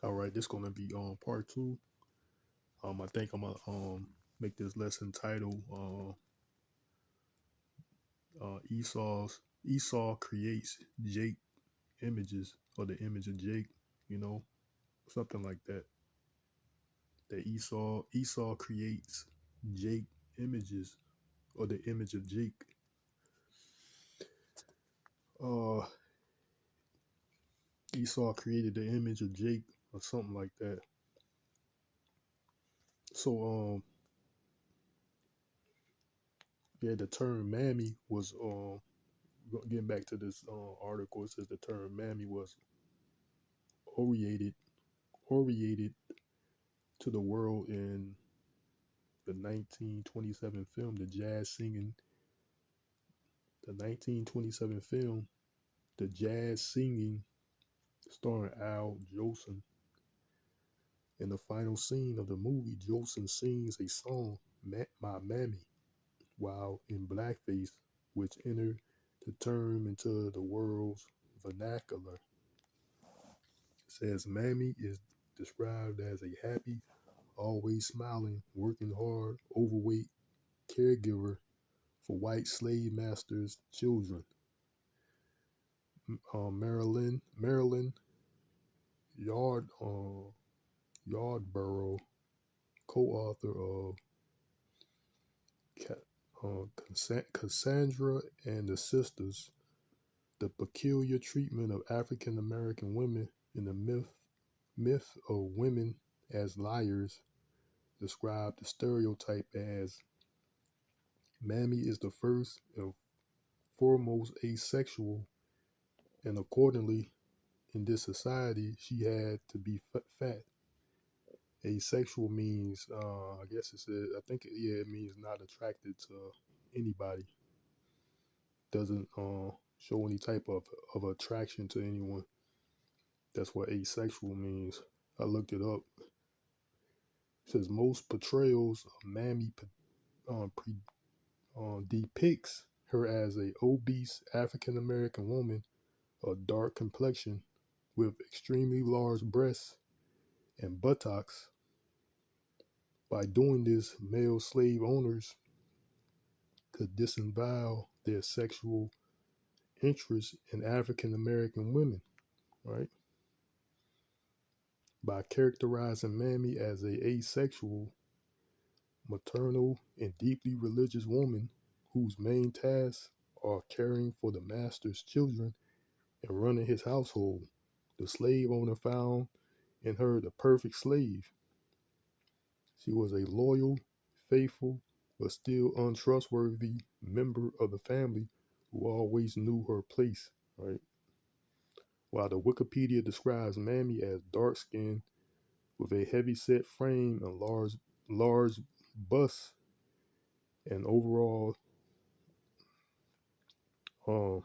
All right, this gonna be part two. I think I'm gonna make this lesson title Esau creates Jake images, or the image of Jake, you know, something like that. That Esau creates Jake images, or the image of Jake. Uh Esau created the image of Jake, or something like that. So yeah, the term Mammy was getting back to this article. It says the term Mammy was oriented oriented to the world in the 1927 film, the 1927 film, The Jazz Singing, starring Al Jolson. In the final scene of the movie, Jolson sings a song, My Mammy, while in blackface, which entered the term into the world's vernacular. It says Mammy is described as a happy, always smiling, working hard, overweight caregiver for white slave masters' children. Marilyn Yardborough, co-author of Cassandra and the Sisters, The Peculiar Treatment of African American Women in the Myth of Women as Liars, described the stereotype as Mammy is the first and foremost asexual, and accordingly, in this society, she had to be fat. Asexual means, I guess it said, I think, it means not attracted to anybody. Doesn't show any type of attraction to anyone. That's what asexual means. I looked it up. It says most portrayals of Mammy depicts her as a obese African American woman of dark complexion with extremely large breasts and buttocks. By doing this, male slave owners could disavow their sexual interest in African American women, right? By characterizing Mammy as a asexual, maternal, and deeply religious woman whose main tasks are caring for the master's children and running his household, the slave owner found in her the perfect slave. She was a loyal, faithful, but still untrustworthy member of the family who always knew her place, right? While the Wikipedia describes Mammy as dark skinned with a heavy set frame and large bust and overall um,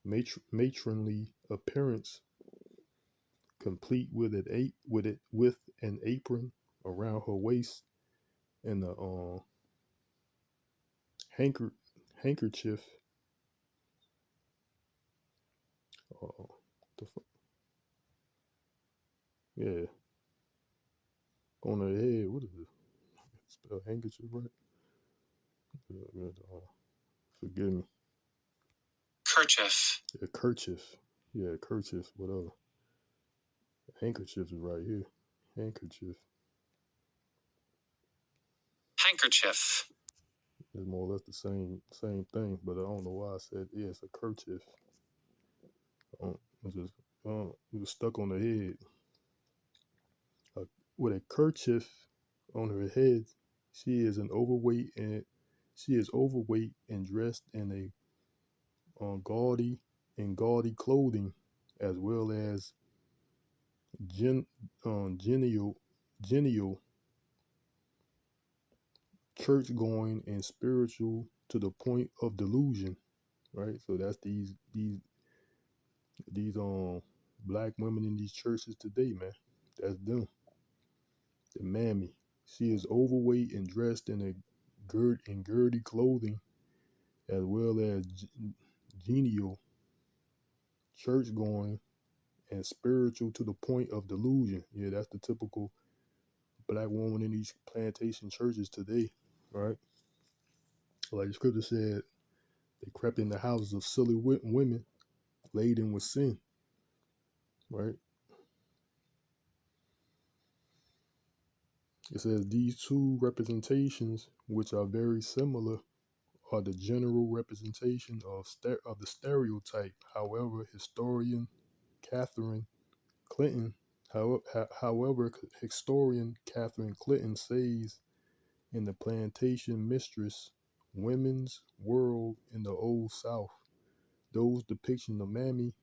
matronly appearance, complete with an apron around her waist and a handker- handkerchief. Uh, the, yeah, on her head. What is it? Spell handkerchief right? Forgive me. Kerchief. Yeah, kerchief. Yeah, kerchief. Whatever. Handkerchief is right here. Handkerchief. Handkerchief. It's more or less the same thing, but I don't know why I said it's a kerchief. It's just it was stuck on the head. With a kerchief on her head, she is an overweight and she is overweight and dressed in a gaudy clothing, as well as gen, genial, church going and spiritual to the point of delusion. Right, so that's these black women in these churches today, man. That's them. The Mammy. She is overweight and dressed in girdy clothing, as well as genial, church going and spiritual to the point of delusion. Yeah, that's the typical black woman in these plantation churches today, right? Like the scripture said, they crept in the houses of silly women laden with sin, right? It says these two representations, which are very similar, are the general representation of the stereotype. However, Catherine Clinton, however, historian Catherine Clinton says in the Plantation Mistress, Women's World in the Old South, those depictions of Mammy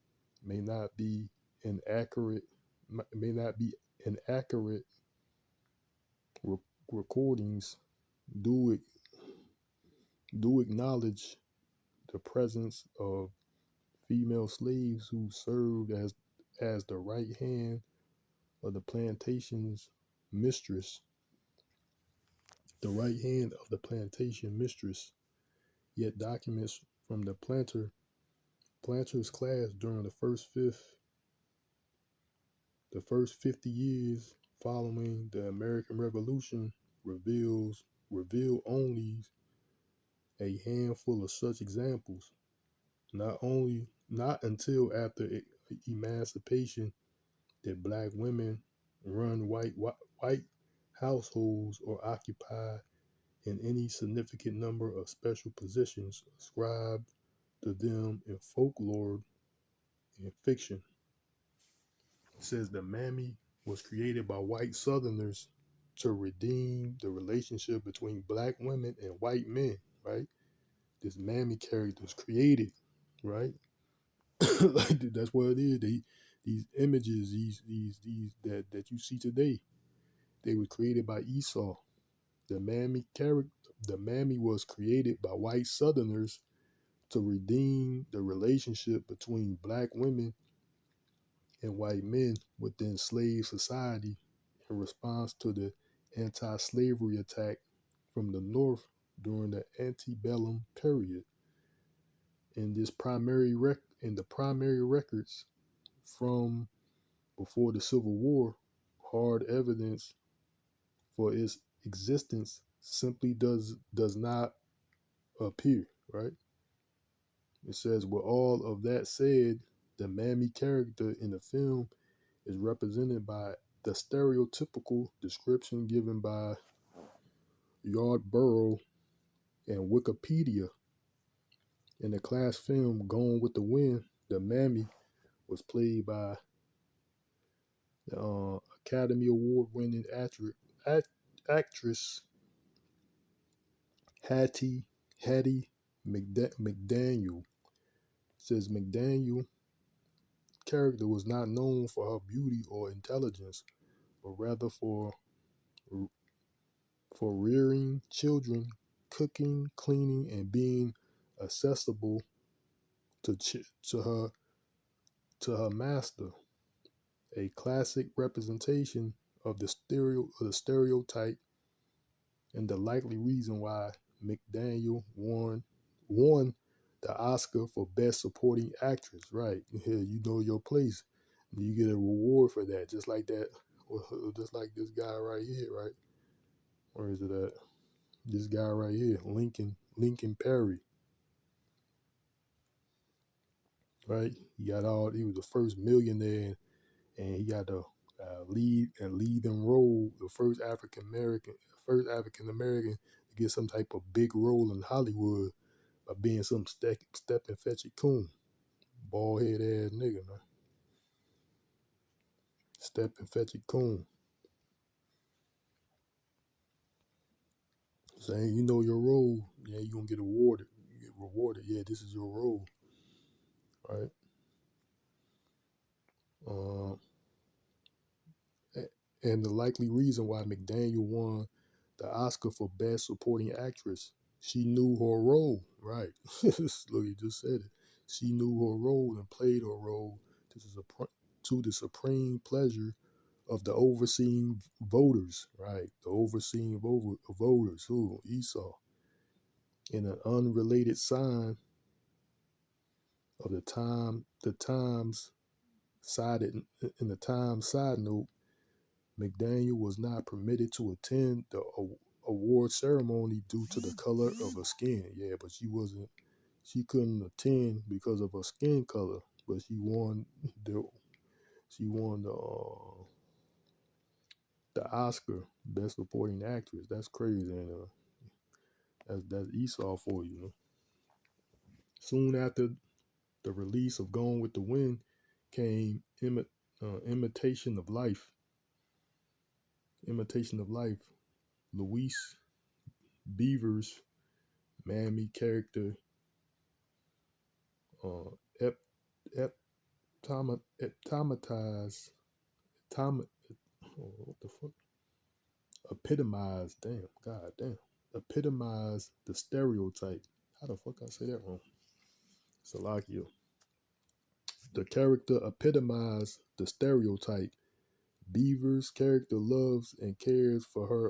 may not be inaccurate, may not be inaccurate re- recordings. Do do acknowledge the presence of female slaves who served as the right hand of the plantation's mistress, the right hand of the plantation mistress. Yet documents from the planters class during the first 50 years following the American Revolution reveal only a handful of such examples. Not until after emancipation did black women run white households or occupy in any significant number of special positions ascribed to them in folklore and fiction. It says the Mammy was created by white Southerners to redeem the relationship between black women and white men, right? This Mammy character was created, right? Like that's what it is. These images, these that you see today, they were created by Esau. The the Mammy was created by white Southerners to redeem the relationship between black women and white men within slave society in response to the anti-slavery attack from the North during the antebellum period. In the primary records from before the Civil War, hard evidence for its existence simply does not appear, right? It says, with all of that said, the Mammy character in the film is represented by the stereotypical description given by Yardborough and Wikipedia. In the class film Gone with the Wind, the Mammy was played by the Academy Award winning actress Hattie McDaniel. It says McDaniel character was not known for her beauty or intelligence, but rather for rearing children, cooking, cleaning, and being accessible to to her master. A classic representation of the stereotype and the likely reason why McDaniel won the Oscar for Best Supporting Actress. Right here, you know your place. You get a reward for that, just like that, just like this guy right here, right? Where is it at? This guy right here, Lincoln Perry, right? He was the first millionaire, and he got the leading role, the first African American to get some type of big role in Hollywood by being some step and fetch it coon, bald head ass nigga, man. Step and fetch it coon. Saying you know your role, yeah, you gonna get awarded. You get rewarded. Yeah, this is your role, right? Um, and the likely reason why McDaniel won the Oscar for Best Supporting Actress, she knew her role, right? Look, you just said it. She knew her role and played her role to the supreme pleasure of the overseeing voters, right? The overseeing voters, who Esau, in an unrelated sign of the times Sided in the Times side note, McDaniel was not permitted to attend the award ceremony due to the color of her skin. Yeah, but she wasn't. She couldn't attend because of her skin color. But the she won the Oscar Best Supporting Actress. That's crazy, and that's Esau for you. Soon after the release of Gone with the Wind came Imitation of Life. Imitation of Life. Louise Beaver's Mammy character, uh, ep, ep, epitomatized, what the fuck? Epitomized, epitomized the stereotype. How the fuck I say that wrong? Salakia. The character epitomized the stereotype. Beaver's character loves and cares for her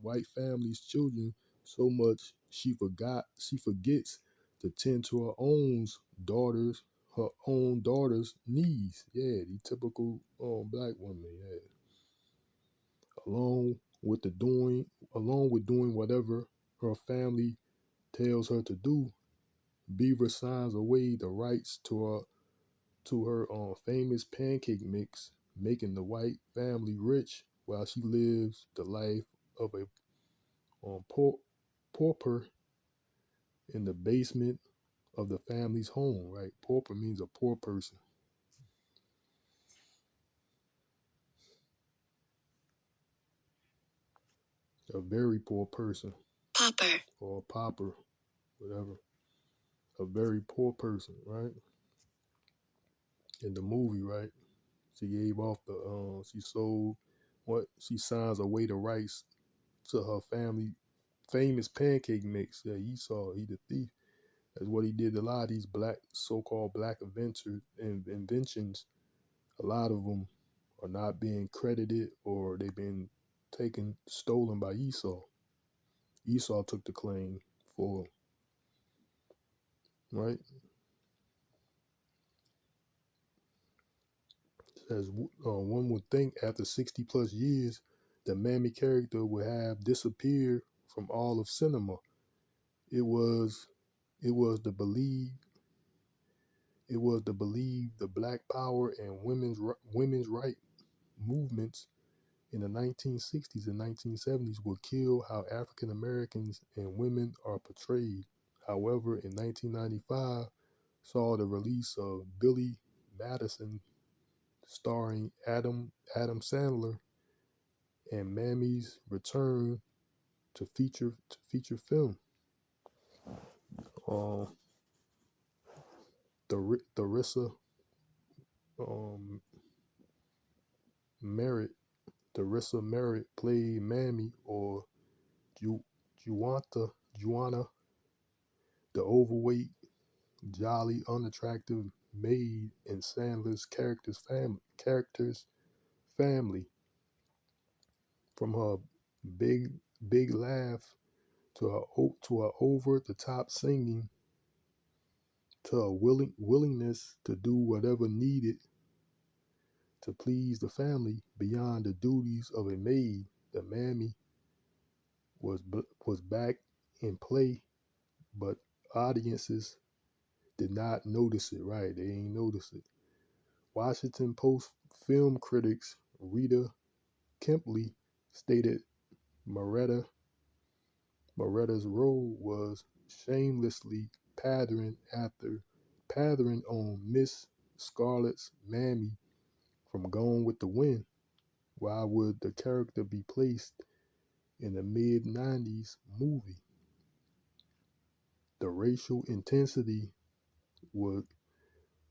white family's children so much she forgets to tend to her own daughter's needs. Yeah, the typical black woman. Yeah, along with doing whatever her family tells her to do. Beaver signs away the rights to her famous pancake mix, making the white family rich while she lives the life of a pauper in the basement of the family's home. Right, pauper means a poor person, a very poor person, pauper or pauper, whatever, a very poor person. Right, in the movie, right, she gave off she sold she signs away the rights to her family famous pancake mix. Yeah, Esau, he the thief. That's what he did. A lot of these so-called black inventions, a lot of them are not being credited or they've been stolen by Esau. Esau took the claim for, right? As one would think, after 60 plus years, the Mammy character would have disappeared from all of cinema. It was, it was the belief, the Black Power and women's right movements in the 1960s and 1970s would kill how African Americans and women are portrayed. However, in 1995, saw the release of Billy Madison, starring Adam Sandler, and Mammy's return to feature film. Uh, Darissa um, Merritt, Darissa Merritt played Mammy, or Ju- Juana, the overweight, jolly, unattractive maid in Sandler's character's family. From her big big laugh to her over the top singing to her willingness to do whatever needed to please the family beyond the duties of a maid, the Mammy was back in play, but audiences did not notice it. Right, they ain't notice it. Washington Post film critics Rita Kempley stated Moretta's role was shamelessly patterned on Miss Scarlett's Mammy from Gone with the Wind. Why would the character be placed in the mid-90s movie? The racial intensity was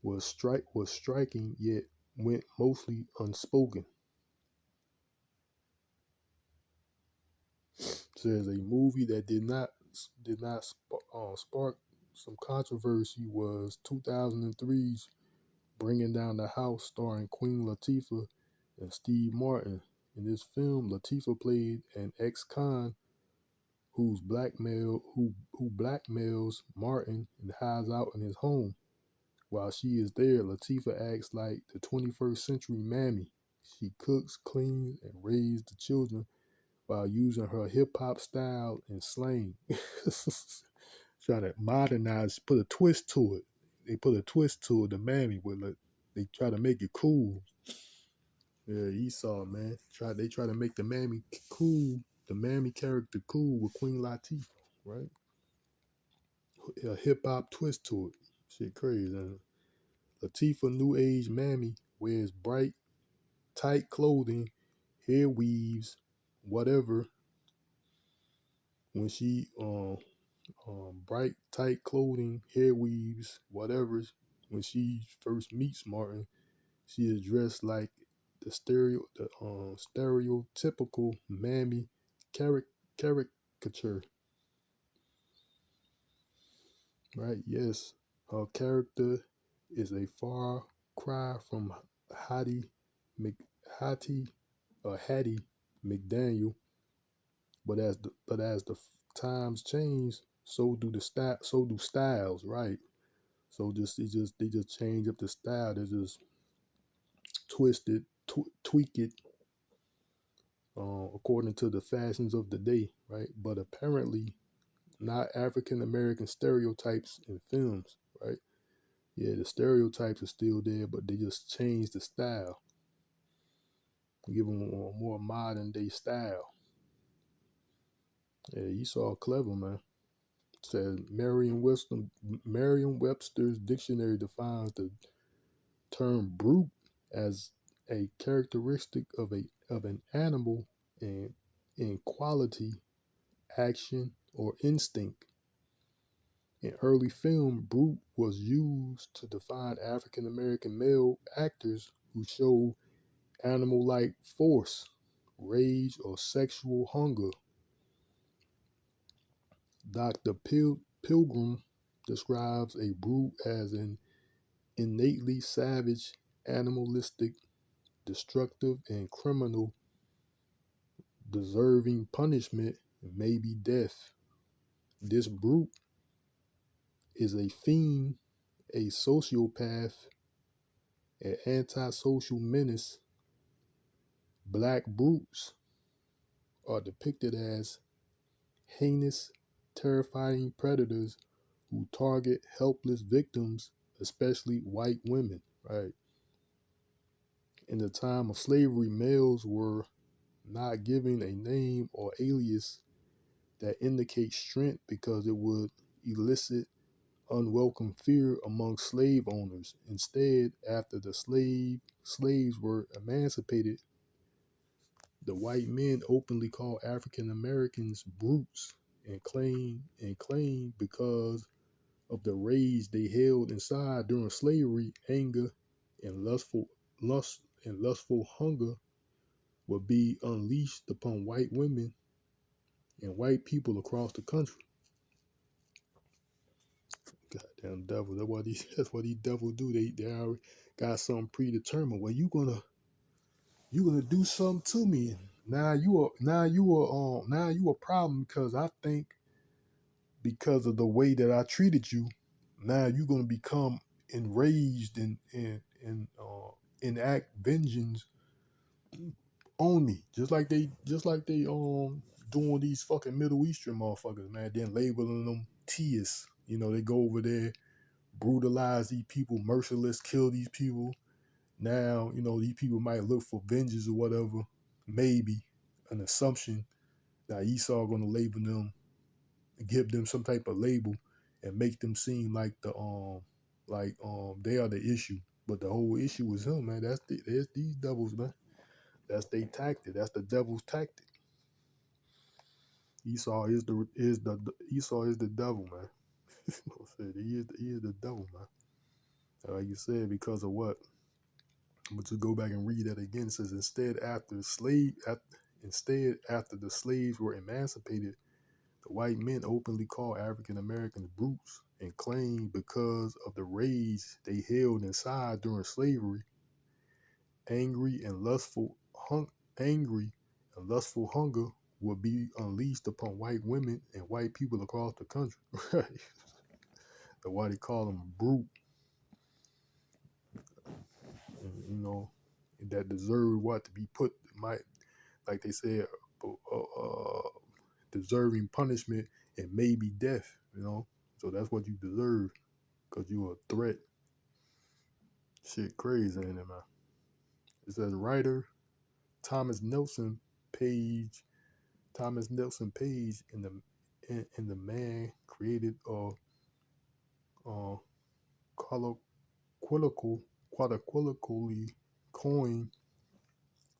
was striking, yet went mostly unspoken. Says a movie that did not spark some controversy was 2003's Bringing Down the House, starring Queen Latifah and Steve Martin. In this film, Latifah played an ex-con who blackmails Martin and hides out in his home. While she is there, Latifah acts like the 21st century Mammy. She cooks, cleans, and raises the children while using her hip hop style and slang. Trying to modernize, put a twist to it. They put a twist to it, the Mammy, but like, they try to make it cool. Yeah, Esau, man. They try to make the Mammy cool, the Mammy character cool with Queen Latifah, right? A hip hop twist to it. Shit crazy. Latifah New Age Mammy wears bright, tight clothing, hair weaves, whatever. When she bright, tight clothing, hair weaves, whatever. When she first meets Martin, she is dressed like the stereotypical Mammy caricature, right? Yes, her character is a far cry from Hattie Mc Hattie Hattie McDaniel, but as the times change, so do styles, right? So they just change up the style. They just twist it, tweak it according to the fashions of the day, right? But apparently not African American stereotypes in films, right? Yeah, the stereotypes are still there, but they just change the style, give them a more modern day style. Yeah, you saw clever, man. Says Merriam-Webster's dictionary defines the term brute as a characteristic of an animal in quality, action, or instinct. In early film, brute was used to define African American male actors who show animal-like force, rage, or sexual hunger. Dr. Pilgrim describes a brute as an innately savage, animalistic, destructive, and criminal, deserving punishment, maybe death. This brute is a fiend, a sociopath, an antisocial menace. Black brutes are depicted as heinous, terrifying predators who target helpless victims, especially white women, right? In the time of slavery, males were not given a name or alias that indicates strength because it would elicit unwelcome fear among slave owners. Instead, after the slaves were emancipated, the white men openly called African Americans brutes and claimed because of the rage they held inside during slavery, anger and lustful hunger would be unleashed upon white women and white people across the country. Goddamn devil. That's what these devils do. They already got something predetermined. Well, you gonna do something to me. Now you a problem because I think because of the way that I treated you, now you're gonna become enraged and enact vengeance on me. Just like they doing these fucking Middle Eastern motherfuckers, man, then labeling them Teists. They go over there, brutalize these people, merciless, kill these people. Now, these people might look for vengeance or whatever. Maybe an assumption that Esau gonna label them, give them some type of label, and make them seem like they are the issue. But the whole issue is him, man. There's these devils, man. That's their tactic. That's the devil's tactic. Esau is the devil, man. He is the devil, man. Like you said, because of what? But to go back and read that again, it says instead after the slaves were emancipated, the white men openly called African Americans brutes and claimed because of the rage they held inside during slavery, angry and angry and lustful hunger would be unleashed upon white women and white people across the country. Right? That's why they call them brute. that deserve what to be put, might, like they said, deserving punishment and maybe death. So that's what you deserve because you're a threat. Shit crazy, ain't it, man? It says writer Thomas Nelson Page. Thomas Nelson Page in the man created uh quadriloquically coined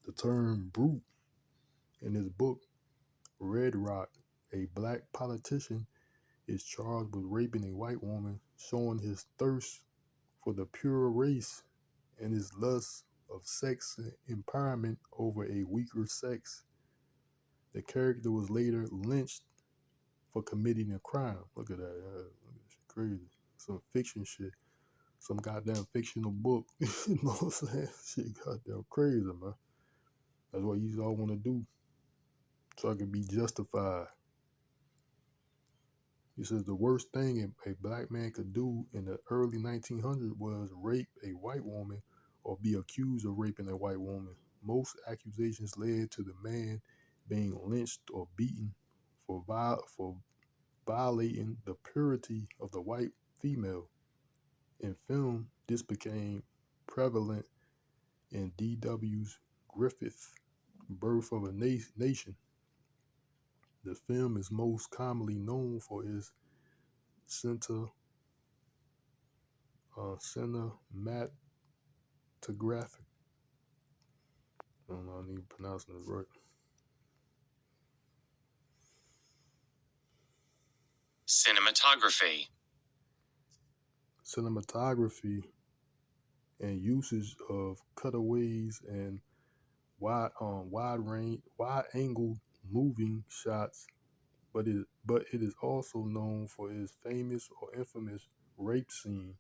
the term brute in his book Red Rock. A black politician is charged with raping a white woman, showing his thirst for the pure race and his lust of sex empowerment over a weaker sex. The character was later lynched for committing a crime. Look at that. Shit crazy. Some fiction shit. Some goddamn fictional book. You know what I'm saying? Shit goddamn crazy, man. That's what you all want to do. So I can be justified. He says the worst thing a black man could do in the early 1900s was rape a white woman or be accused of raping a white woman. Most accusations led to the man being lynched or beaten for violating the purity of the white female. In film, this became prevalent in D.W.'s Griffith, Birth of a Nation. The film is most commonly known for its cinematographic. I don't know, I need to pronounce this right. Cinematography. Cinematography and usage of cutaways and wide angle moving shots, but it is also known for its famous or infamous rape scene.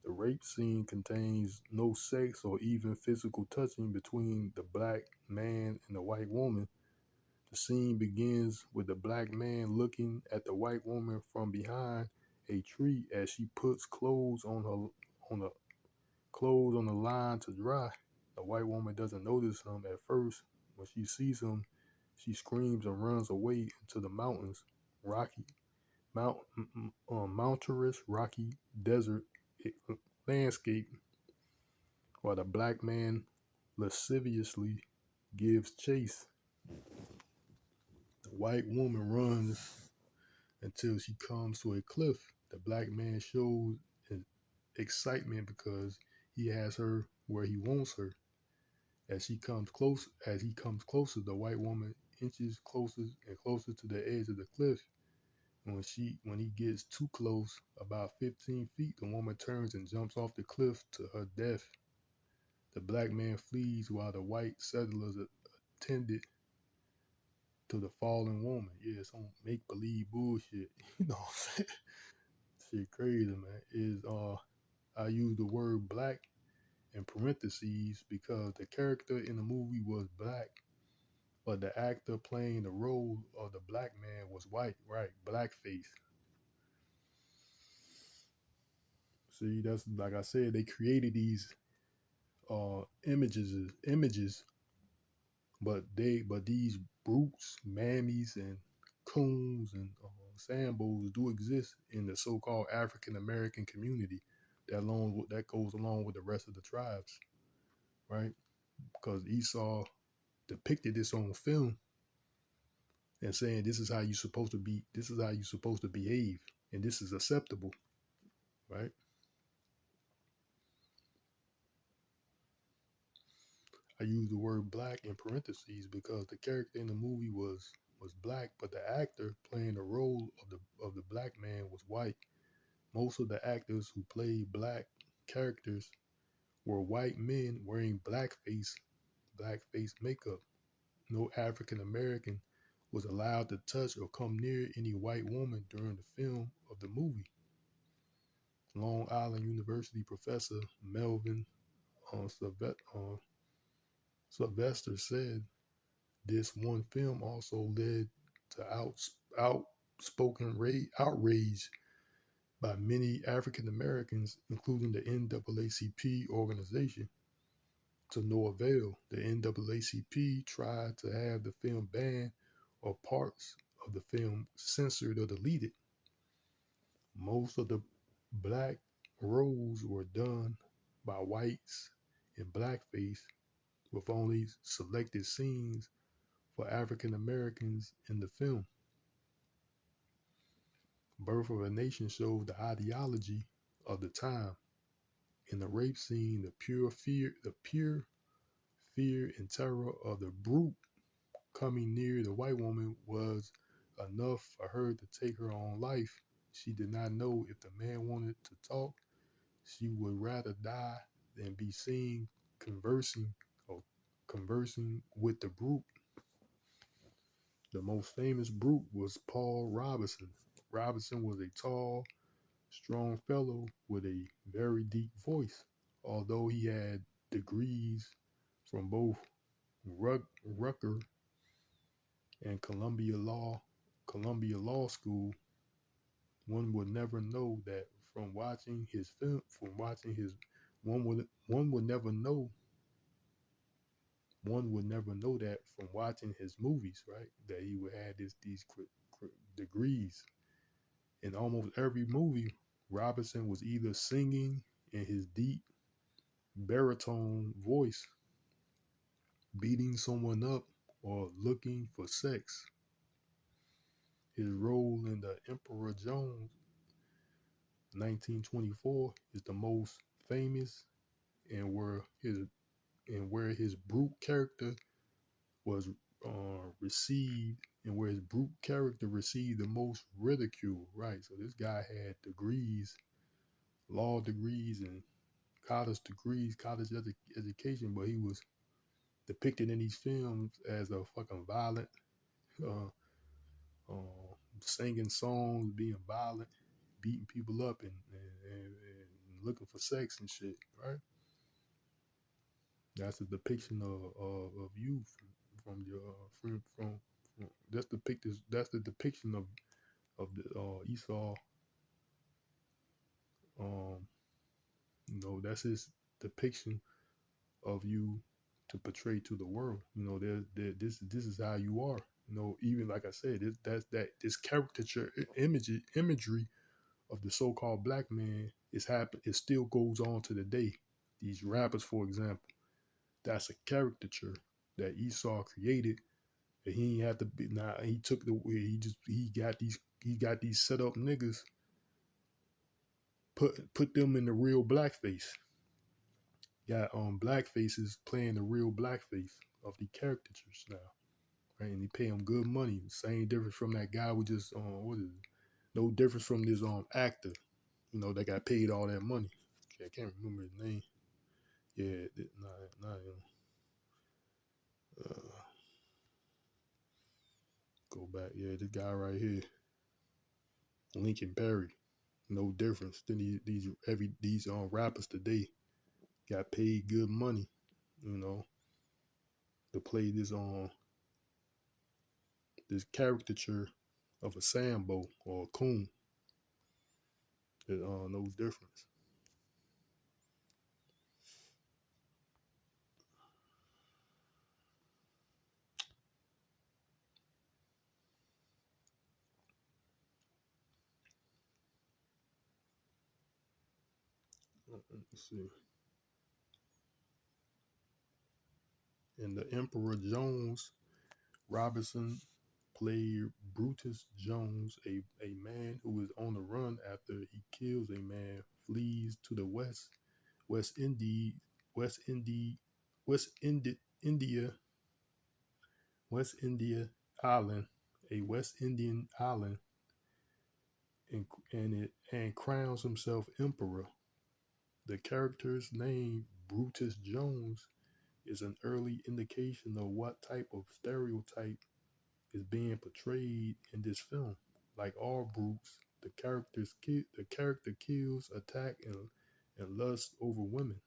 The rape scene contains no sex or even physical touching between the black man and the white woman. The scene begins with the black man looking at the white woman from behind a tree as she puts clothes on the line to dry. The white woman doesn't notice him at first. When she sees him, she screams and runs away into the mountains, rocky mountainous rocky desert landscape, while the black man lasciviously gives chase. The white woman runs until she comes to a cliff. The black man shows excitement because he has her where he wants her. As he comes closer, the white woman inches closer and closer to the edge of the cliff. When he gets too close, about 15 feet, the woman turns and jumps off the cliff to her death. The black man flees while the white settlers attended to the fallen woman. Yeah, some make believe bullshit. You know what I'm saying? Shit crazy, man. I use the word black in parentheses because the character in the movie was black, but the actor playing the role of the black man was white, right? Blackface. See, that's like I said, they created these images, but these brutes, mammies, and coons and sambos do exist in the so-called African American community. That goes along with the rest of the tribes, right? Because Esau depicted this on film and saying this is how you're supposed to be, this is how you're supposed to behave, and this is acceptable, right? I use the word black in parentheses because the character in the movie was black, but the actor playing the role of the black man was white. Most of the actors who played black characters were white men wearing blackface makeup. No African American was allowed to touch or come near any white woman during the film of the movie. Long Island University professor Melvin Sylvester said this one film also led to outspoken outrage by many African Americans, including the NAACP organization. to no avail. The NAACP tried to have the film banned or parts of the film censored or deleted. Most of the black roles were done by whites in blackface, with only selected scenes for African Americans in the film. Birth of a Nation shows the ideology of the time. In the rape scene, the pure fear and terror of the brute coming near the white woman was enough for her to take her own life. She did not know if the man wanted to talk. She would rather die than be seen conversing or conversing with the brute. The most famous brute was Paul Robeson. Robeson was a tall, strong fellow with a very deep voice. Although he had degrees from both Rucker and Columbia Law School, one would never know that from watching his film. From watching his, one would never know. One would never know that from watching his movies, right? That he would have these degrees. In almost every movie, Robinson was either singing in his deep baritone voice, beating someone up, or looking for sex. His role in The Emperor Jones, 1924, is the most famous, and where his brute character was received, and where his brute character received the most ridicule. Right. So this guy had degrees, law degrees, and college degrees, education, but he was depicted in these films as a fucking violent, uh, singing songs, being violent, beating people up, and looking for sex and shit. Right. That's a depiction of you from your from that's the depiction of the Esau. Um, that's his depiction of you to portray to the world. This is how you are. Even like I said, this caricature imagery of the so-called black man is happen. It still goes on to the day. These rappers, for example, that's a caricature that Esau created. That he ain't have to be. Now he took the. He got these set up niggas. Put them in the real blackface. Got black faces playing the real blackface of the caricatures now, right? And he pay him good money. Same difference from that guy we just what is it? No difference from this actor, that got paid all that money. Okay, I can't remember his name. Yeah, not him. Go back. Yeah, this guy right here, Lincoln Perry. No difference than these rappers today. Got paid good money, you know, to play this caricature of a Sambo or a Coon. There's no difference. Let's see. In The Emperor Jones, Robinson played Brutus Jones, a man who is on the run after he kills a man, flees to the West Indies, West Indies, West Indi- India, West India island, a West Indian island, and crowns himself emperor. The character's name, Brutus Jones, is an early indication of what type of stereotype is being portrayed in this film. Like all brutes, the character kills, attack, and lusts over women.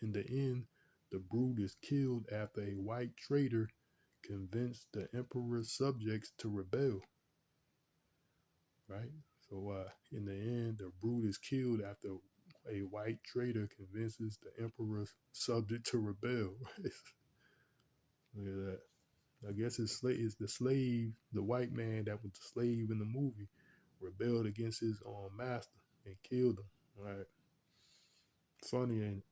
In the end, the brute is killed after a white trader convinced the emperor's subjects to rebel. Right. So in the end, the brute is killed after a white traitor convinces the emperor's subject to rebel. Look at that. I guess it's the slave, the white man that was the slave in the movie, rebelled against his master and killed him. Right? Funny, and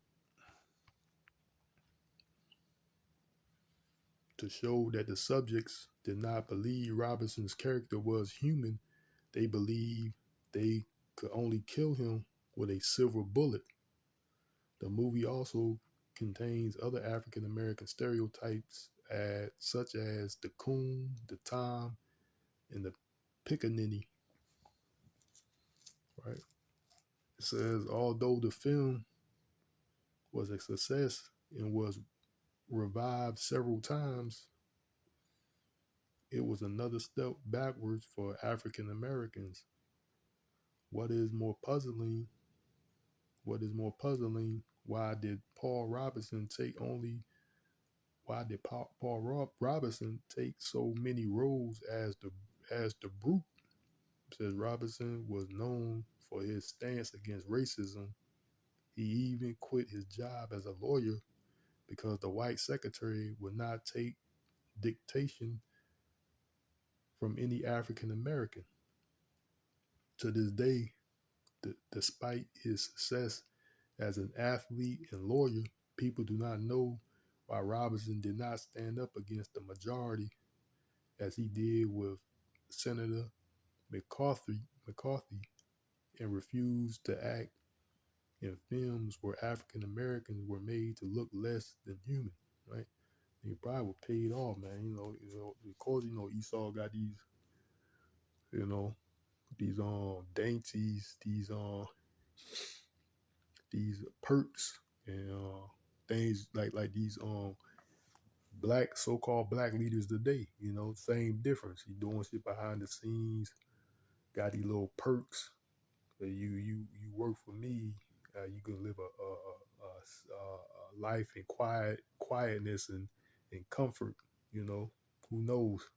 to show that the subjects did not believe Robinson's character was human, they believed they could only kill him with a silver bullet. The movie also contains other African American stereotypes, such as the Coon, the Tom, and the Pickaninny. Right? It says although the film was a success and was revived several times, it was another step backwards for African Americans. What is more puzzling? What is more puzzling? Why did Paul Robinson take only? Why did Robinson take so many roles as the brute? It says Robinson was known for his stance against racism. He even quit his job as a lawyer because the white secretary would not take dictation from any African American. To this day, despite his success as an athlete and lawyer, people do not know why Robinson did not stand up against the majority as he did with Senator McCarthy and refused to act in films where African Americans were made to look less than human, right? He probably was paid off, man. Of course, Esau got you know, these dainties, these perks and things like these black so-called black leaders today. Same difference. He doing shit behind the scenes, got these little perks. You work for me. You can live a life in quietness and comfort. Who knows?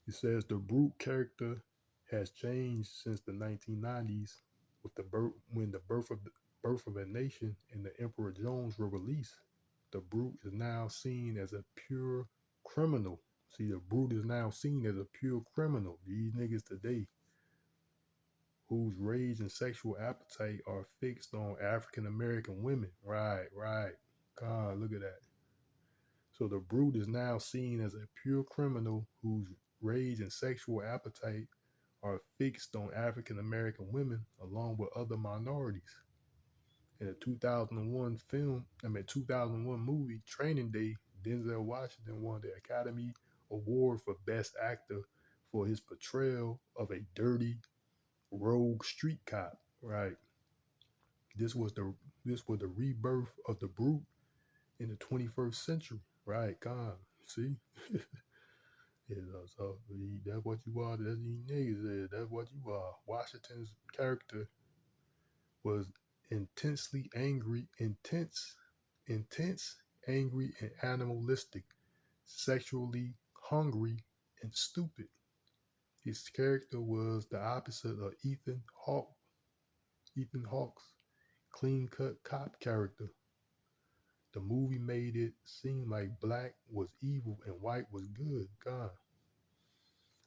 He says the brute character has changed since the 1990s with when the birth of a nation and the Emperor Jones were released. The brute is now seen as a pure criminal. See, the brute is now seen as a pure criminal. These niggas today, whose rage and sexual appetite are fixed on African American women. Right, right. God, look at that. So the brute is now seen as a pure criminal whose rage and sexual appetite are fixed on African American women along with other minorities. In a 2001 movie, Training Day, Denzel Washington won the Academy Award for Best Actor for his portrayal of a dirty, rogue street cop. Right. This was the rebirth of the brute in the 21st century. Right, God. See? So that's what you are. That's these niggas. That's what you are. Washington's character was intense, angry, and animalistic, sexually hungry, and stupid. His character was the opposite of Ethan Hawke's clean-cut cop character. The movie made it seem like black was evil and white was good. God.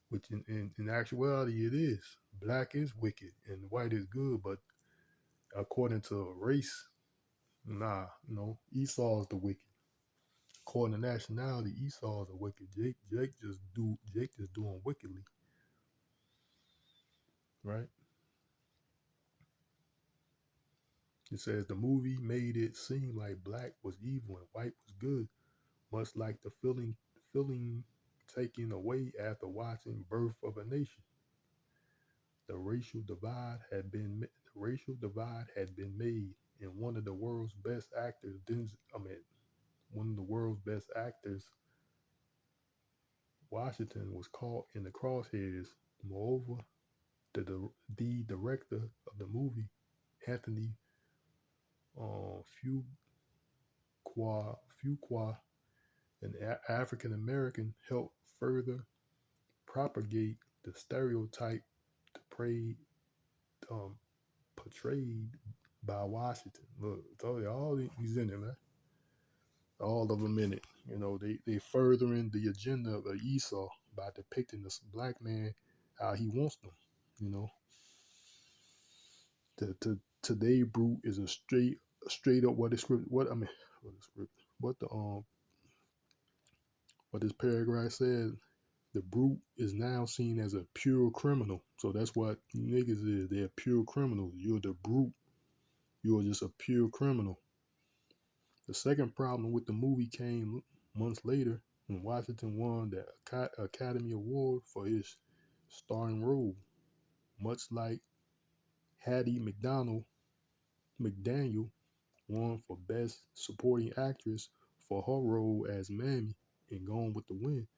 Which in actuality it is. Black is wicked and white is good, but according to race, nah, Esau is the wicked. According to nationality, Esau is the wicked. Jake just doing wickedly, right? It says the movie made it seem like black was evil and white was good, much like the feeling taken away after watching Birth of a Nation. The racial divide had been made, and one of the world's best actors, Washington, was caught in the crosshairs. Moreover, the director of the movie, Anthony Fuqua, an African American, helped further propagate the stereotype to um, portrayed by Washington. Look, I told you, he's in it, man. All of them in it. You know, they furthering the agenda of Esau by depicting this black man how he wants them. You know, today brute is a straight up what the script. What I mean, what the script. What the what this paragraph said. The brute is now seen as a pure criminal. So that's what niggas is. They're pure criminals. You're the brute. You're just a pure criminal. The second problem with the movie came months later when Washington won the Academy Award for his starring role. Much like Hattie McDaniel won for Best Supporting Actress for her role as Mammy in Gone with the Wind.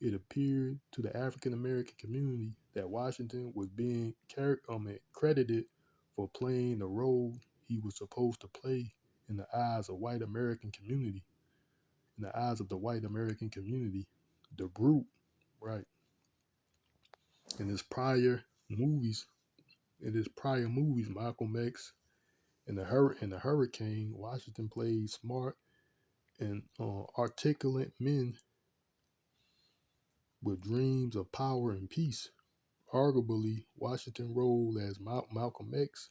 It appeared to the African American community that Washington was being credited for playing the role he was supposed to play in the eyes of white American community. In the eyes of the white American community, the brute, right? In his prior movies, Malcolm X and the Hurricane, Washington played smart and articulate men with dreams of power and peace. Arguably, Washington's role as Malcolm X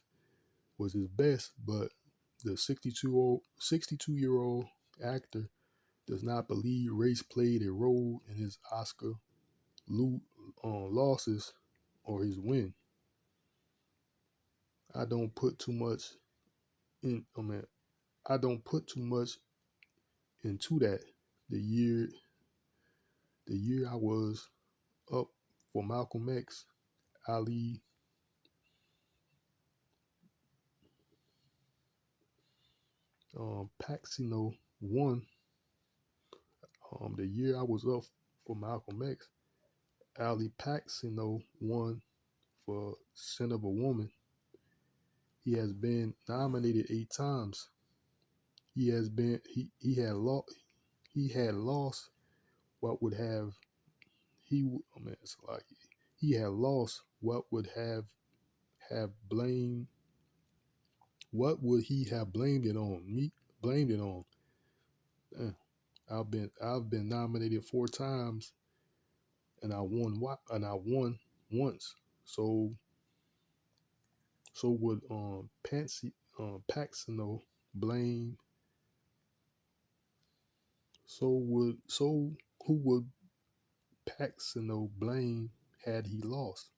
was his best, but the 62-year-old actor does not believe race played a role in his Oscar losses or his win. I don't put too much in. I don't put too much into that. The year I was up for Malcolm X, Ali Paxino won. The year I was up for Malcolm X, Ali Paxino won for Sin of a Woman. He has been nominated 8 times. He has been he had lost what would have it's like he had lost what would have blamed what would he have blamed it on me blamed it on. I've been nominated 4 times and I won once. So would Paxino blame so who would Paxino blame had he lost?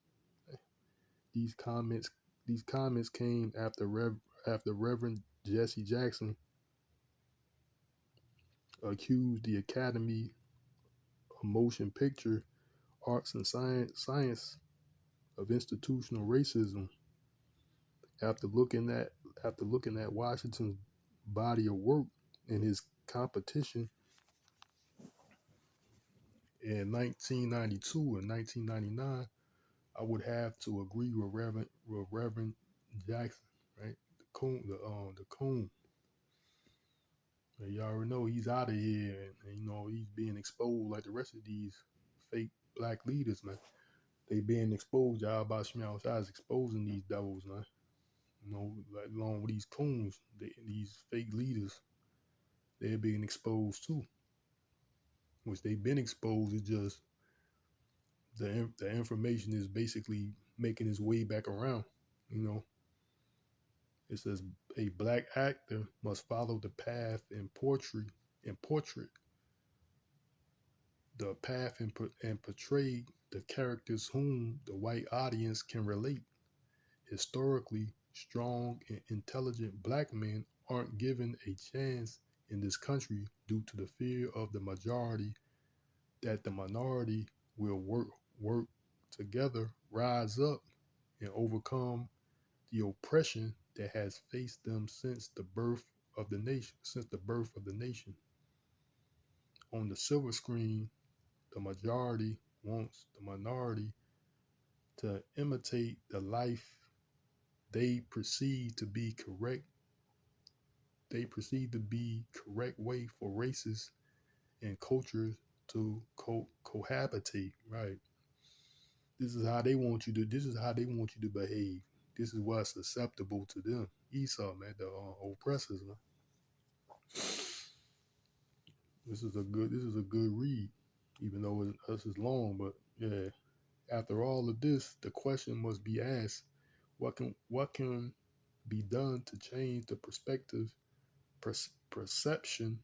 These comments these comments came after Reverend Jesse Jackson accused the Academy of Motion Picture Arts and Science of institutional racism after looking at Washington's body of work and his competition in 1992 and 1999. I would have to agree with Reverend Jackson, right? The Coon. You already know he's out of here, and you know he's being exposed like the rest of these fake black leaders, man. They being exposed. Yahawah is exposing these devils, man. You know, like along with these coons, these fake leaders, they're being exposed too. Which they've been exposed. It's just the information is basically making its way back around. You know, it says a black actor must follow the path in portrait the path and portray the characters whom the white audience can relate. Historically, strong and intelligent black men aren't given a chance in this country due to the fear of the majority that the minority will work together, rise up, and overcome the oppression that has faced them since the birth of the nation. On the silver screen, the majority wants the minority to imitate the life they perceive to be correct. They perceive to be correct way for races and cultures to cohabitate. Right. This is how they want you to behave. this is what's acceptable to them. Esau, man, the oppressors, man. This is a good read, even though this is long. But yeah, after all of this, the question must be asked: what can be done to change the perception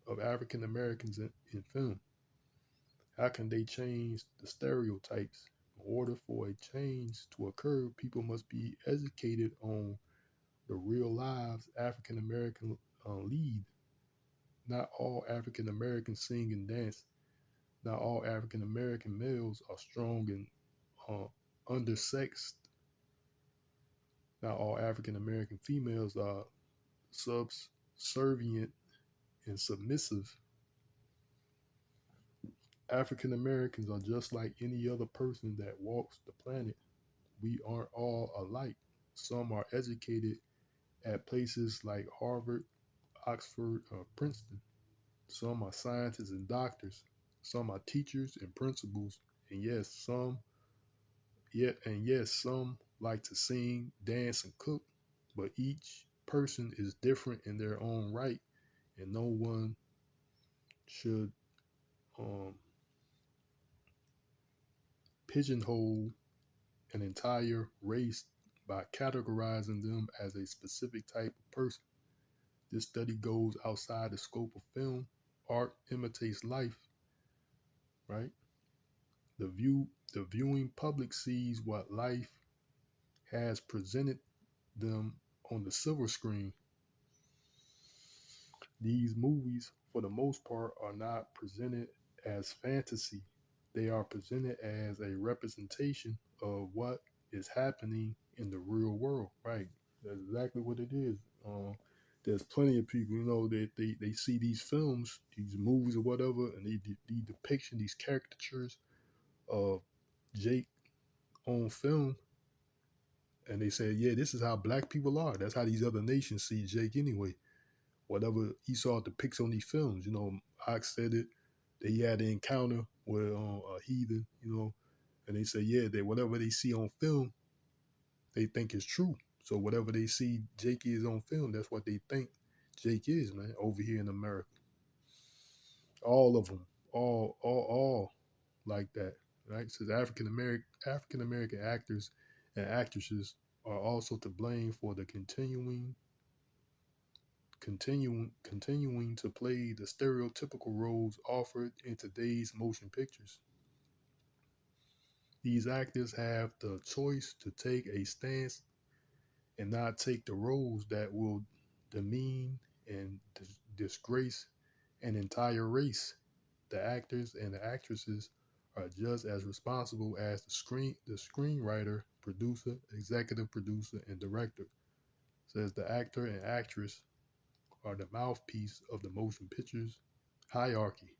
of African Americans in film? How can they change the stereotypes? In order for a change to occur, people must be educated on the real lives African American lead. Not all African Americans sing and dance. Not all African American males are strong and uh, undersexed. Not all African American females are subservient and submissive. African Americans are just like any other person that walks the planet. We aren't all alike. Some are educated at places like Harvard, Oxford, or Princeton. Some are scientists and doctors. Some are teachers and principals. And yes, some like to sing, dance, and cook. But each person is different in their own right, and no one should um, pigeonhole an entire race by categorizing them as a specific type of person. This study goes outside the scope of film. Art imitates life, right? The viewing public sees what life has presented them on the silver screen. These movies, for the most part, are not presented as fantasy. They are presented as a representation of what is happening in the real world, right? That's exactly what it is. There's plenty of people, that they see these films, these movies or whatever, and the depiction, these caricatures of Jake on film, and they say, yeah, this is how black people are. That's how these other nations see Jake anyway. Whatever Esau depicts on these films, Ox said it. They had an encounter with a heathen, and they say, yeah, that whatever they see on film, they think is true. So whatever they see Jake is on film, that's what they think Jake is, man, over here in America. All of them, all like that, right? Says African American actors and actresses are also to blame for the continuing to play the stereotypical roles offered in today's motion pictures. These actors have the choice to take a stance and not take the roles that will demean and disgrace an entire race. The actors and the actresses are just as responsible as the screenwriter, producer, executive producer, and director. Says the actor and actress are the mouthpiece of the motion pictures hierarchy.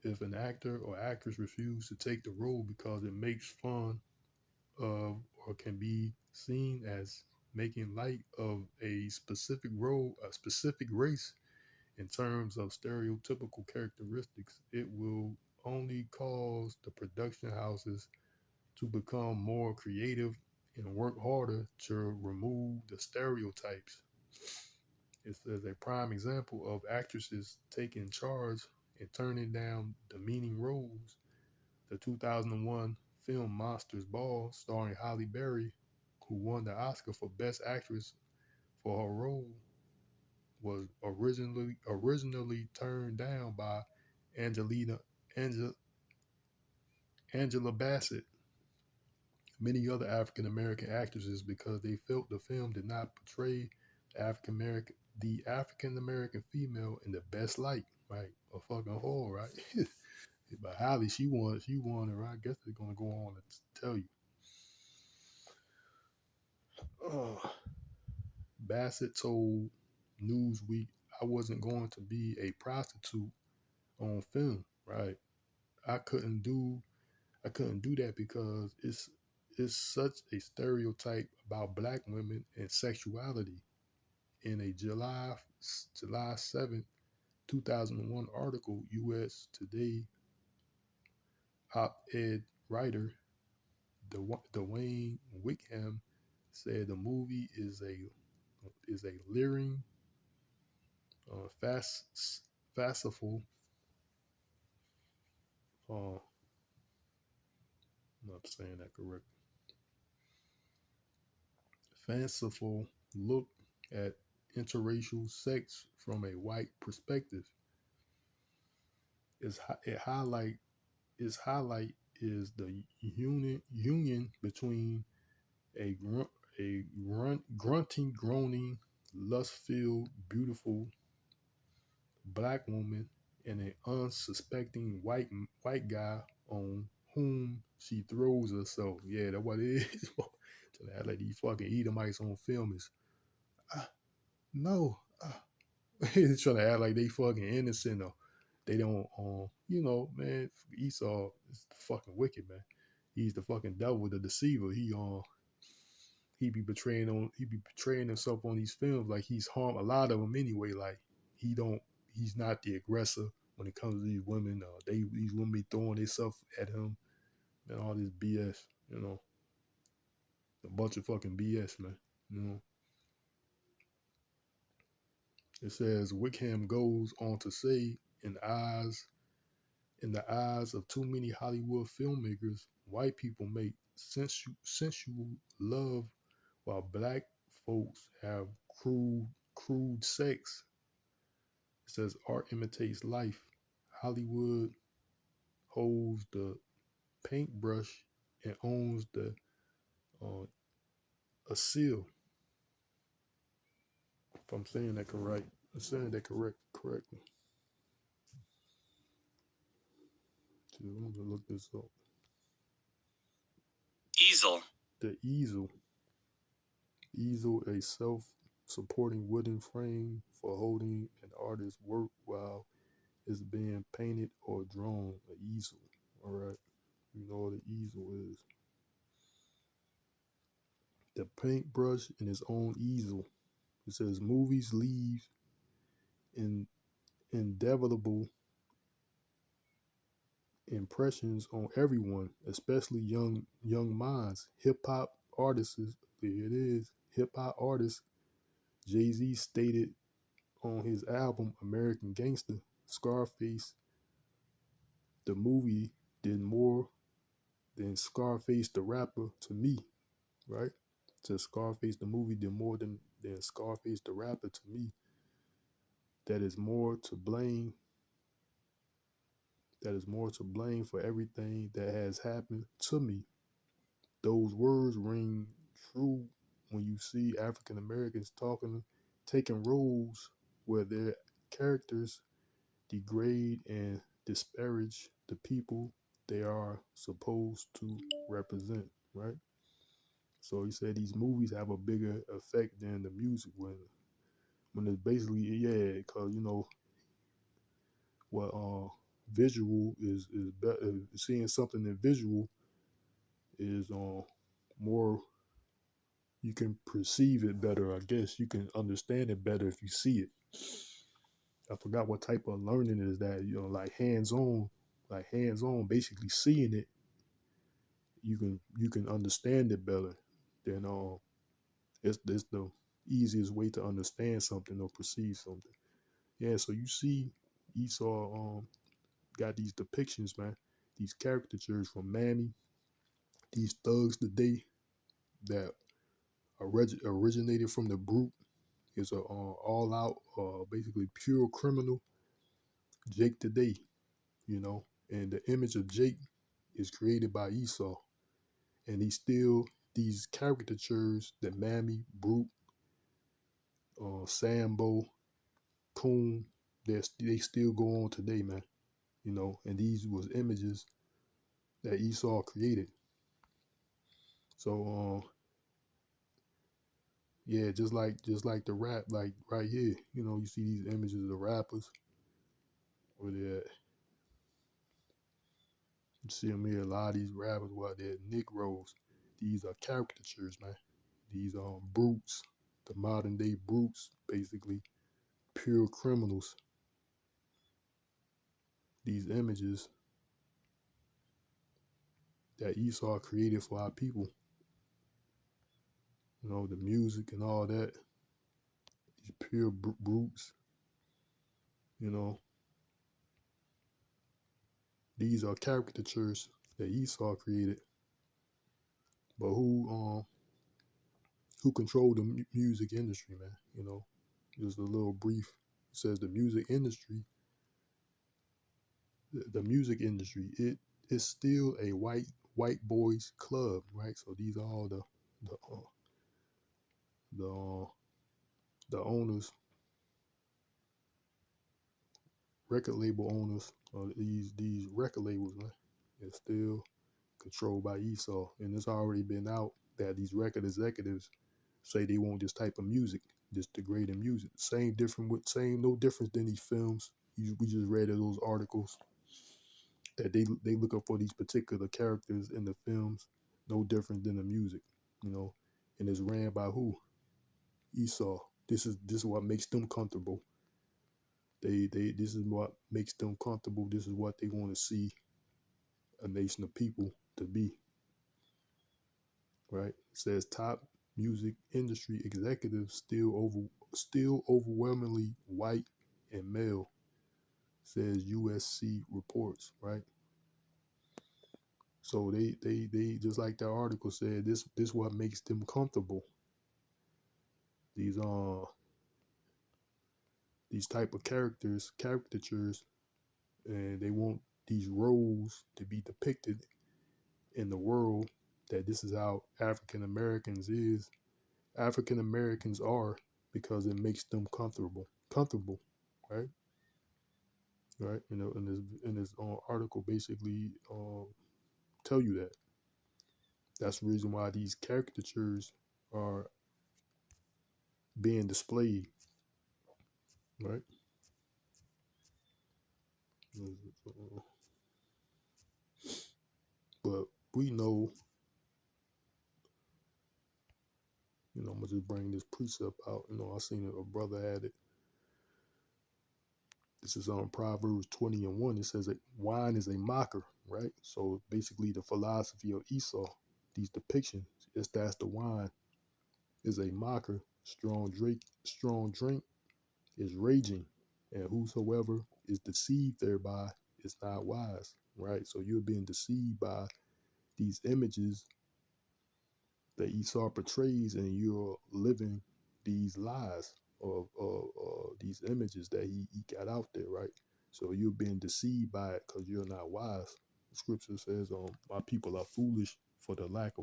If an actor or actress refuses to take the role because it makes fun of or can be seen as making light of a specific role, a specific race in terms of stereotypical characteristics, it will only cause the production houses to become more creative and work harder to remove the stereotypes. It says a prime example of actresses taking charge and turning down demeaning roles. The 2001 film Monsters Ball, starring Halle Berry, who won the Oscar for Best Actress for her role, was originally turned down by Angelina Angela, Angela Bassett, many other African American actresses because they felt the film did not portray the African American female in the best light, right? A fucking whore, right? But Halle, she won it, right? I guess they're gonna go on and tell you. Bassett told Newsweek, "I wasn't going to be a prostitute on film, right? I couldn't do I couldn't do that because it's such a stereotype about black women and sexuality." In a July 7th, 2001 article, U.S. Today op-ed writer Dwayne Wickham said the movie is a leering, fanciful, I'm not saying that correct, fanciful look at interracial sex from a white perspective. It highlight is the union between a grunting, groaning, lust-filled, beautiful black woman and an unsuspecting white guy on whom she throws herself. Yeah, that's what it is. Trying to act like these fucking Edomites on film is no. He's trying to act like they fucking innocent or they don't. Man, Esau is fucking wicked, man. He's the fucking devil, the deceiver. He be betraying himself on these films like he's harmed a lot of them anyway. Like he don't he's not the aggressor when it comes to these women. These women be throwing themselves at him and all this BS. A bunch of fucking BS, man. You know. It says Wickham goes on to say, in the eyes of too many Hollywood filmmakers, white people make sensual love while black folks have crude sex. It says art imitates life. Hollywood holds the paintbrush and owns the a seal. If I'm saying that correct, I'm saying that correctly. So I'm gonna look this up. Easel. The easel, a self-supporting wooden frame for holding an artist's work while it's being painted or drawn. An easel. All right, you know what an easel is. The paintbrush and its own easel. It says movies leave in indelible impressions on everyone, especially young minds. Hip hop artists, there it is. Hip hop artist Jay-Z stated on his album American Gangster, Scarface, the movie did more than Scarface the rapper to me, right? To Scarface the movie did more than Scarface the rapper to me. That is more to blame. That is more to blame for everything that has happened to me. Those words ring true when you see African Americans taking roles where their characters degrade and disparage the people they are supposed to represent, right? So he said these movies have a bigger effect than the music when it's basically because what visual is better. Seeing something in visual is more, you can perceive it better. I guess you can understand it better if you see it. I forgot what type of learning is that. Like hands on, basically seeing it. You can understand it better than it's the easiest way to understand something or perceive something. Yeah, so you see Esau got these depictions, man, these caricatures from Mammy, these thugs today that originated from the brute is a all out basically pure criminal, Jake today, and the image of Jake is created by Esau, and these caricatures that Mammy, Brute, Sambo, Coon, they still go on today, man. And these was images that Esau created. So yeah, just like the rap, like right here, you see these images of the rappers where they're at. You see them here, a lot of these rappers where they're Negroes. These are caricatures, man. These are brutes, the modern day brutes, basically pure criminals. These images that Esau created for our people. You know, the music and all that. These pure brutes. You know, these are caricatures that Esau created. But who controlled the music industry, man? You know, just a little brief. It says the music industry, the music industry, it is still a white boys club, right? So these are all the the owners, record label owners, these record labels, man. It's still controlled by Esau, and it's already been out that these record executives say they want this type of music, this degrading music. Same no difference than these films. We just read those articles that they look up for these particular characters in the films, no different than the music, you know. And it's ran by who? Esau. This is what makes them comfortable. They this is what makes them comfortable. This is what they want to see a nation of people to be. Right? It says top music industry executives still overwhelmingly white and male, says USC reports, right? So they just like that article said, this what makes them comfortable. These type of caricatures, and they want these roles to be depicted in the world that this is how African Americans are, because it makes them comfortable, right? Right. You know, in this article basically tell you that. That's the reason why these caricatures are being displayed, right? But we know, you know, I'm gonna just bring this precept out. You know, I seen a brother had it. This is on Proverbs 20:1. It says that wine is a mocker, right? So basically, the philosophy of Esau, these depictions, is that's the wine is a mocker. Strong drink is raging, and whosoever is deceived thereby is not wise, right? So you're being deceived by these images that Esau portrays, and you're living these lies of these images that he got out there, right? So you're being deceived by it because you're not wise. The scripture says, my people are foolish for the lack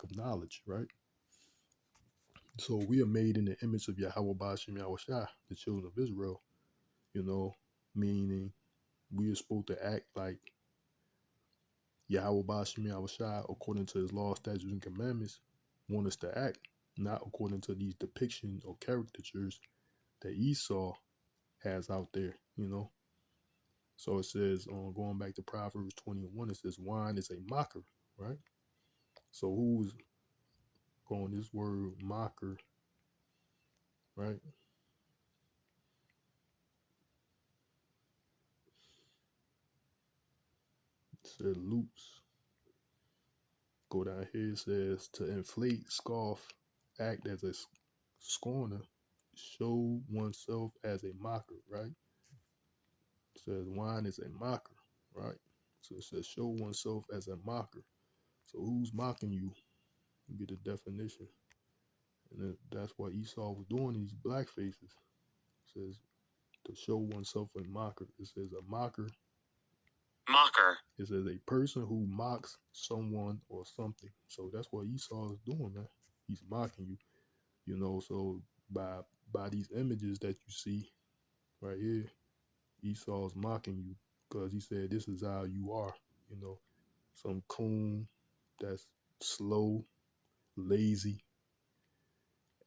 of knowledge, right? So we are made in the image of Yahawah, bahasham, Yahawahshi, the children of Israel, you know, meaning we are supposed to act like Yahawah, bahasham, Yahawahshi, according to his law, statutes, and commandments, want us to act, not according to these depictions or caricatures that Esau has out there, you know. So it says, going back to Proverbs 21, it says, wine is a mocker, right? So who's going this word mocker, right? It said loops. Go down here, it says to inflate, scoff, act as a scorner, show oneself as a mocker, right? It says wine is a mocker, right? So it says show oneself as a mocker. So who's mocking you? You get the definition. And then that's what Esau was doing in these black faces. It says to show oneself a mocker. It says a mocker. Mocker. It says a person who mocks someone or something. So that's what Esau is doing, man. He's mocking you, you know. So by these images that you see right here, Esau's mocking you because he said this is how you are, you know. Some coon that's slow, lazy,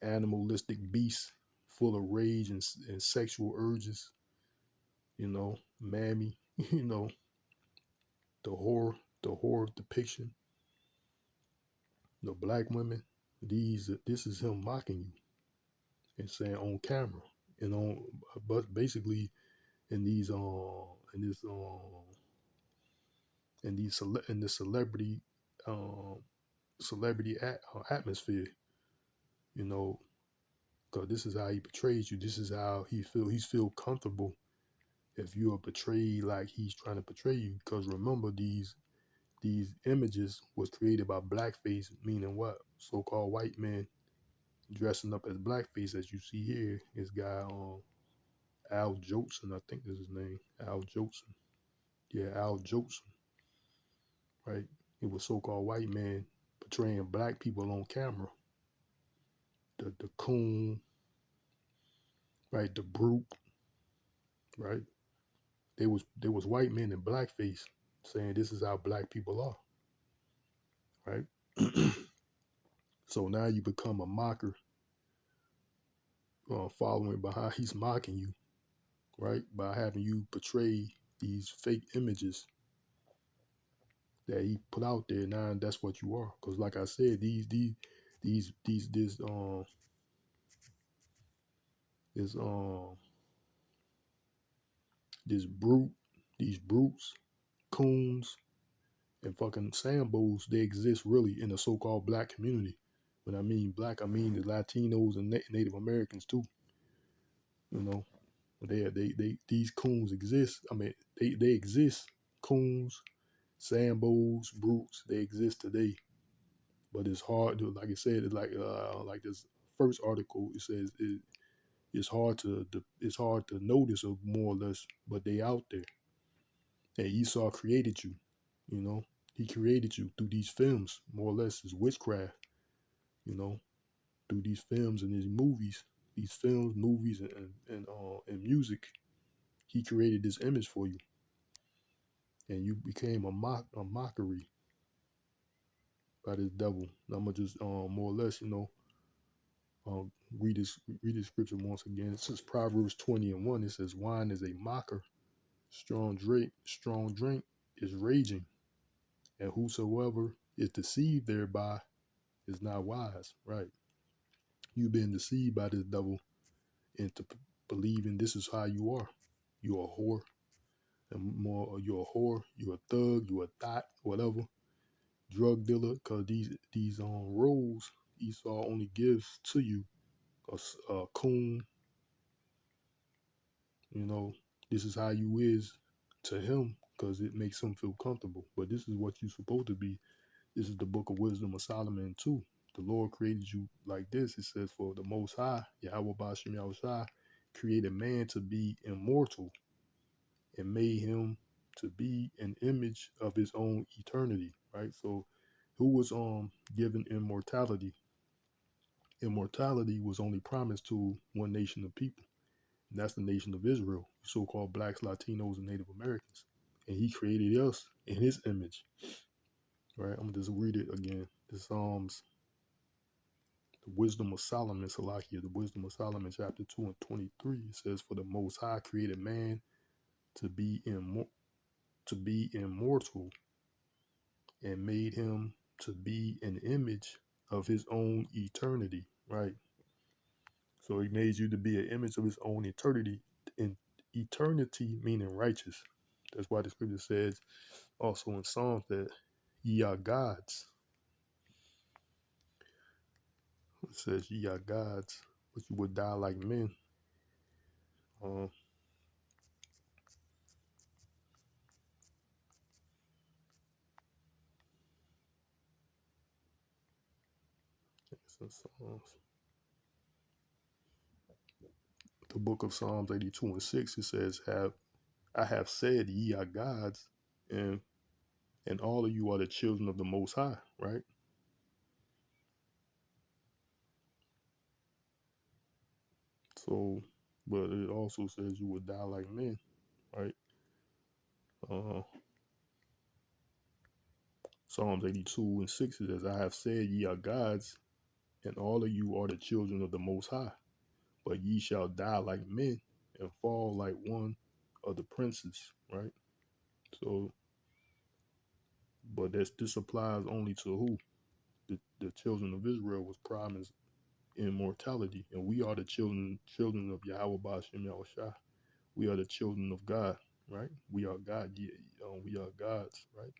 animalistic beast full of rage and sexual urges, you know, Mammy, you know, the horror depiction, the black women, this is him mocking you and saying on camera and on, but basically in these in this in in the um, atmosphere, you know, because this is how he portrays you. This is how he's feel comfortable if you are portrayed like he's trying to portray you. Because remember, these images was created by blackface, meaning what? So-called white men dressing up as blackface, as you see here. This guy, Al Jolson, I think is his name, Al Jolson. Yeah, Al Jolson, right? It was so-called white man portraying black people on camera. The Coon, right? The Brute, right? They was white men in blackface saying this is how black people are, right? So now you become a mocker, following behind. He's mocking you, right? By having you portray these fake images that he put out there. Now that's what you are. Because like I said, these this this brute, these brutes, coons, and fucking Sambos, they exist really in the so-called black community. When I mean black, I mean the Latinos and Native Americans too. You know, they these coons exist. I mean, they exist. Coons, Sambos, brutes, they exist today. But it's hard to, like I said, it's like this first article. It says it's hard to notice, or more or less, but they out there. And Esau created you. You know, he created you through these films, more or less, is witchcraft. You know, through these films and these movies, movies, and music. He created this image for you, and you became a mockery by this devil. And I'm gonna just more or less, read this scripture once again. It says Proverbs 20:1. It says, "Wine is a mocker, strong drink is raging, and whosoever is deceived thereby is not wise." Right? You've been deceived by this devil into believing this is how you are. You're a whore, and more. You're a whore. You're a thug. You're a thot, whatever. Drug dealer, because these roles Esau only gives to you. A coon, you know, this is how you is to him because it makes him feel comfortable. But this is what you're supposed to be. This is the book of wisdom of Solomon too. The Lord created you like this. It says, for the Most High, Yahawah bahasham Yahawahshi, created man to be immortal and made him to be an image of his own eternity. Right. So, who was given immortality? Immortality was only promised to one nation of people. And that's the nation of Israel, so-called blacks, Latinos, and Native Americans. And he created us in his image. Right? I'm gonna just read it again. The Psalms, the wisdom of Solomon, Salakia, the wisdom of Solomon, chapter 2 and 23. It says, for the Most High created man to be immortal and made him to be an image of his own eternity. Right? So he made you to be an image of his own eternity. In eternity meaning righteous. That's why the scripture says also in Psalms that ye are gods. It says ye are gods, but you would die like men. Um, it's in Psalms. The book of Psalms 82 and 6, it says, I have said ye are gods, and all of you are the children of the Most High, right? So, but it also says you would die like men, right? Uh, Psalms 82 and 6 says, I have said ye are gods, and all of you are the children of the Most High. But ye shall die like men and fall like one of the princes, right? So, but this applies only to who? The children of Israel was promised immortality, and we are the children of Yahawah bahasham Yahawahshi. We are the children of God, right? We are God. We are gods, right?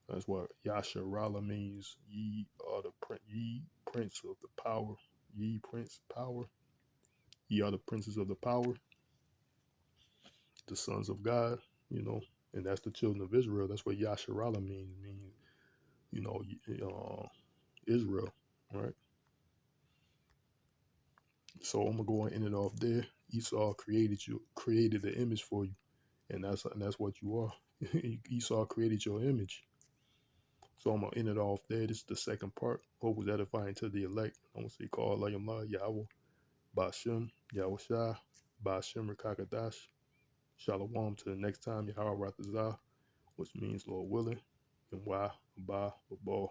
That's what Yasharala means. Ye prince of the power. Ye prince power. Ye are the princes of the power, the sons of God, you know, and that's the children of Israel. That's what Yasharala means. Means, you know, Israel, right? So I'm gonna go and end it off there. Esau created the image for you, and that's what you are. Esau created your image. So I'm gonna end it off there. This is the second part. Hope was edifying to the elect. I'm gonna say call Yahawah, bahasham, Yahawahshi, bahasham, Rawchaa Qadash. Shalom to the next time, Yahawah, which means Lord willing, and why, ba, ba,